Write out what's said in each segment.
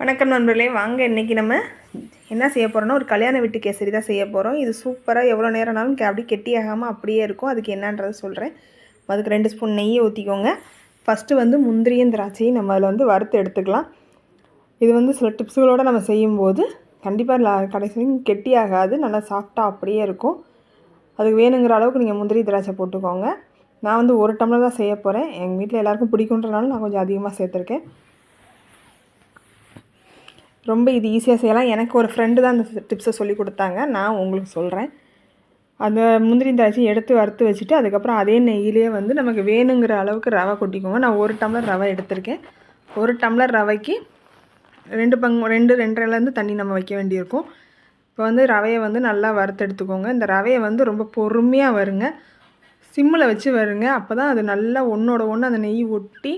வணக்கம் நண்பர்களே, வாங்க இன்றைக்கி நம்ம என்ன செய்ய போகிறோம்னா ஒரு கல்யாண வீட்டு கேசரி தான் செய்ய போகிறோம். இது சூப்பராக எவ்வளோ நேரம்னாலும் அப்படியே கெட்டியாகாமல் அப்படியே இருக்கும். அதுக்கு என்னன்றது சொல்கிறேன். அதுக்கு 2 ஸ்பூன் நெய் ஊற்றிக்கோங்க. ஃபஸ்ட்டு வந்து முந்திரியும் திராட்சையும் நம்ம அதில் வந்து வறுத்து எடுத்துக்கலாம். இது வந்து சில டிப்ஸுகளோடு நம்ம செய்யும்போது கண்டிப்பாக கடைசி கெட்டியாகாது, நல்லா சாஃப்டாக அப்படியே இருக்கும். அதுக்கு வேணுங்கிற அளவுக்கு நீங்கள் முந்திரி திராட்சை போட்டுக்கோங்க. நான் வந்து 1 டம்ளர் தான் செய்ய போகிறேன். எங்கள் வீட்டில் எல்லாேருக்கும் பிடிக்குன்றனால நான் கொஞ்சம் அதிகமாக சேர்த்துருக்கேன். ரொம்ப இது ஈஸியாக செய்யலாம். எனக்கு ஒரு ஃப்ரெண்டு தான் அந்த டிப்ஸை சொல்லி கொடுத்தாங்க. நான் உங்களுக்கு சொல்கிறேன். அந்த முந்திரி திராட்சை எடுத்து வறுத்து வச்சுட்டு அதுக்கப்புறம் அதே நெய்யிலே வந்து நமக்கு வேணுங்கிற அளவுக்கு ரவை கொட்டிக்கோங்க. நான் 1 டம்ளர் ரவை எடுத்திருக்கேன். 1 டம்ளர் ரவைக்கு 2 2.5 தண்ணி நம்ம வைக்க வேண்டியிருக்கும். இப்போ வந்து ரவையை வந்து நல்லா வறுத்து எடுத்துக்கோங்க. இந்த ரவையை வந்து ரொம்ப பொறுமையாக வருங்க, சிம்மில் வச்சு வருங்க. அப்போ தான் அது நல்லா ஒன்றோட ஒன்று அந்த நெய் ஒட்டி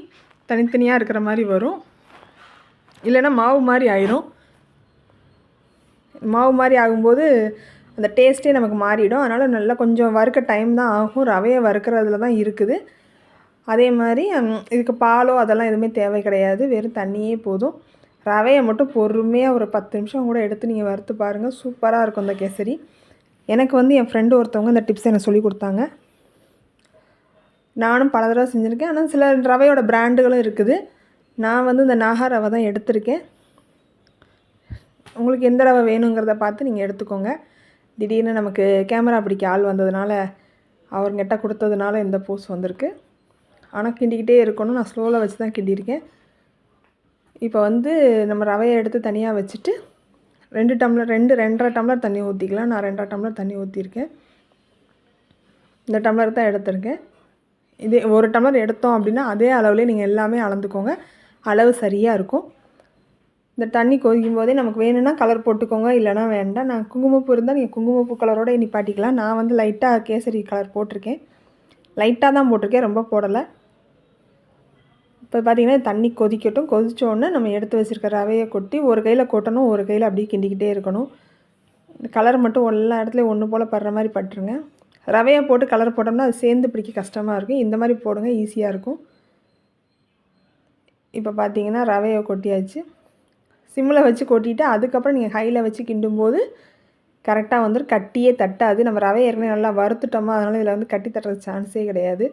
தனித்தனியாக இருக்கிற மாதிரி வரும். இல்லைன்னா மாவு மாதிரி ஆயிரும். மாவு மாதிரி ஆகும்போது அந்த டேஸ்ட்டே நமக்கு மாறிடும். அதனால் நல்லா கொஞ்சம் வறுக்க டைம் தான் ஆகும். ரவையை வறுக்கிறதுல தான் இருக்குது. அதே மாதிரி இதுக்கு பாலோ அதெல்லாம் எதுவுமே தேவை கிடையாது. வெறும் தண்ணியே போதும். ரவையை மட்டும் பொறுமையாக ஒரு 10 நிமிஷம் கூட எடுத்து நீங்கள் வறுத்து பாருங்கள். சூப்பராக இருக்கும் இந்த கேசரி. எனக்கு வந்து என் ஃப்ரெண்டு ஒருத்தவங்க இந்த டிப்ஸ் எனக்கு சொல்லி கொடுத்தாங்க. நானும் பல தடவை செஞ்சுருக்கேன். ஆனால் சில ரவையோட பிராண்டுகளும் இருக்குது. நான் வந்து இந்த நாகா ரவை தான் எடுத்திருக்கேன். உங்களுக்கு எந்த ரவை வேணுங்கிறத பார்த்து நீங்கள் எடுத்துக்கோங்க. திடீர்னு நமக்கு கேமரா பிடிக்க ஆள் வந்ததுனால அவர்கிட்ட கொடுத்ததுனால இந்த போஸ் வந்திருக்கு. ஆனால் கிண்டிக்கிட்டே இருக்கணும். நான் ஸ்லோவில் வச்சு தான் கிண்டியிருக்கேன். இப்போ வந்து நம்ம ரவையை எடுத்து தனியாக வச்சுட்டு 2.5 டம்ளர் தண்ணி ஊற்றிக்கலாம். நான் 2.5 டம்ளர் தண்ணி ஊற்றிருக்கேன். இந்த டம்ளர் தான் எடுத்திருக்கேன். இதே 1 டம்ளர் எடுத்தோம் அப்படின்னா அதே அளவுலேயே நீங்கள் எல்லாமே அளந்துக்கோங்க. அளவு சரியாக இருக்கும். இந்த தண்ணி கொதிக்கும் போதே நமக்கு வேணும்னா கலர் போட்டுக்கோங்க, இல்லைனா வேண்டாம். நான் குங்குமப்பூ இருந்தால் நீங்கள் குங்குமப்பூ கலரோட நிப்பாட்டிக்கலாம். நான் வந்து லைட்டாக கேசரி கலர் போட்டிருக்கேன். லைட்டாக தான் போட்டிருக்கேன், ரொம்ப போடலை. இப்போ பார்த்திங்கன்னா தண்ணி கொதிக்கட்டும். கொதித்தோடனே நம்ம எடுத்து வச்சுருக்க ரவையை கொட்டி ஒரு கையில் கொட்டணும், ஒரு கையில் அப்படியே கிண்டிக்கிட்டே இருக்கணும். இந்த கலர் மட்டும் எல்லா இடத்துலையும் ஒன்று போல் படுற மாதிரி பட்டுருங்க. ரவையை போட்டு கலர் போட்டோம்னா அது சேர்ந்து பிடிக்க கஷ்டமாக இருக்கும். இந்த மாதிரி போடுங்க, ஈஸியாக இருக்கும். இப்போ பார்த்திங்கன்னா ரவையை கொட்டியாச்சு. சிம்மில் வச்சு கொட்டிட்டு அதுக்கப்புறம் நீங்கள் ஹையில் வச்சு கிண்டும்போது கரெக்டாக வந்துடும். கட்டியே தட்டாது. நம்ம ரவை ஏற்கனவே நல்லா வறுத்துட்டோமா, அதனால் இதில் வந்து கட்டி தட்டுறது சான்ஸே கிடையாது.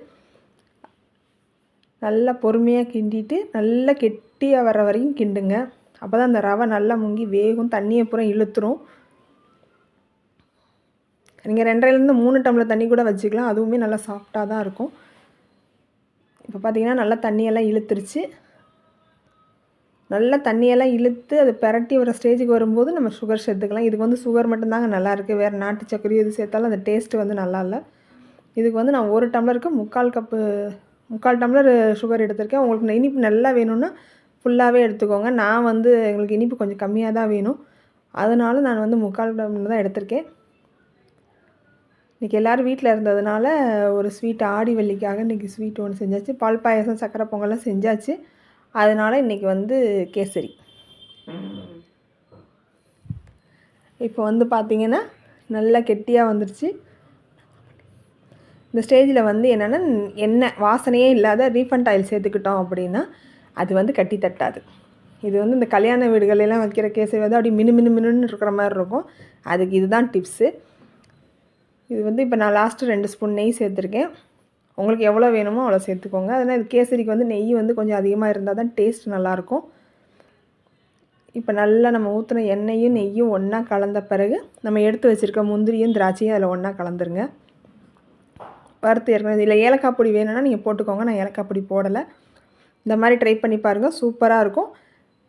நல்லா பொறுமையாக கிண்டிட்டு நல்லா கெட்டியாக வர வரைக்கும் கிண்டுங்க. அப்போ தான் அந்த ரவை நல்லா முங்கி வேகும், தண்ணியை பூரா இழுத்துரும். நீங்கள் 2.5 டம்ளர் தண்ணி கூட வச்சுக்கலாம். அதுவுமே நல்லா சாஃப்டாக தான் இருக்கும். இப்போ பார்த்திங்கன்னா நல்லா தண்ணியெல்லாம் இழுத்துருச்சு. நல்லா தண்ணியெல்லாம் இழுத்து அது பிரட்டி வர ஸ்டேஜுக்கு வரும்போது நம்ம சுகர் சேர்த்துக்கலாம். இதுக்கு வந்து சுகர் மட்டும்தாங்க நல்லாயிருக்கு. வேறு நாட்டு சர்க்கரை எது சேர்த்தாலும் அந்த டேஸ்ட்டு வந்து நல்லா இல்லை. இதுக்கு வந்து நான் 1 டம்ளருக்கு 3/4 டம்ளர் சுகர் எடுத்திருக்கேன். உங்களுக்கு இனிப்பு நல்லா வேணும்னா ஃபுல்லாகவே எடுத்துக்கோங்க. நான் வந்து எங்களுக்கு இனிப்பு கொஞ்சம் கம்மியாக தான் வேணும், அதனால நான் வந்து 3/4 டம்ளர் தான் எடுத்திருக்கேன். இன்றைக்கி எல்லோரும் வீட்டில் இருந்ததுனால ஒரு ஸ்வீட் ஆடி வெள்ளிக்காக இன்றைக்கி ஸ்வீட் ஒன்று செஞ்சாச்சு. பால் பாயசம், சக்கரை பொங்கல்லாம் செஞ்சாச்சு. அதனால் இன்றைக்கி வந்து கேசரி. இப்போ வந்து பார்த்திங்கன்னா நல்லா கெட்டியாக வந்துடுச்சு. இந்த ஸ்டேஜில் வந்து என்னென்னா எண்ணெய் வாசனையே இல்லாத ரீஃபண்ட் ஆயில் சேர்த்துக்கிட்டோம் அப்படின்னா அது வந்து கட்டி தட்டாது. இது வந்து இந்த கல்யாண வீடுகளெல்லாம் வைக்கிற கேசரி வந்து அப்படி மினுன்னு இருக்கிற மாதிரி இருக்கும். அதுக்கு இதுதான் டிப்ஸு. இது வந்து இப்போ நான் லாஸ்ட்டு 2 ஸ்பூன் நெய் சேர்த்துருக்கேன். உங்களுக்கு எவ்வளோ வேணுமோ அவ்வளோ சேர்த்துக்கோங்க. அதனால் இது கேசரிக்கு வந்து நெய் வந்து கொஞ்சம் அதிகமாக இருந்தால் தான் டேஸ்ட் நல்லாயிருக்கும். இப்போ நல்லா நம்ம ஊற்றின எண்ணெயும் நெய்யும் ஒன்றா கலந்த பிறகு நம்ம எடுத்து வச்சுருக்க முந்திரியும் திராட்சையும் அதில் ஒன்றா கலந்துருங்க. வறுத்து ஏற்கனவே இதில் ஏலக்காய் பொடி வேணும்னா நீங்கள் போட்டுக்கோங்க. நான் ஏலக்காய் பொடி போடலை. இந்த மாதிரி ட்ரை பண்ணி பாருங்கள், சூப்பராக இருக்கும்.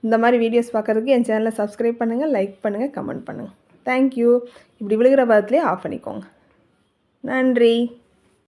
இந்த மாதிரி வீடியோஸ் பார்க்குறதுக்கு என் சேனலை சப்ஸ்கிரைப் பண்ணுங்கள், லைக் பண்ணுங்கள், கமெண்ட் பண்ணுங்கள். தேங்க்யூ. இப்படி விழுகிற பதத்துலேயே ஆஃப் பண்ணிக்கோங்க. நன்றி.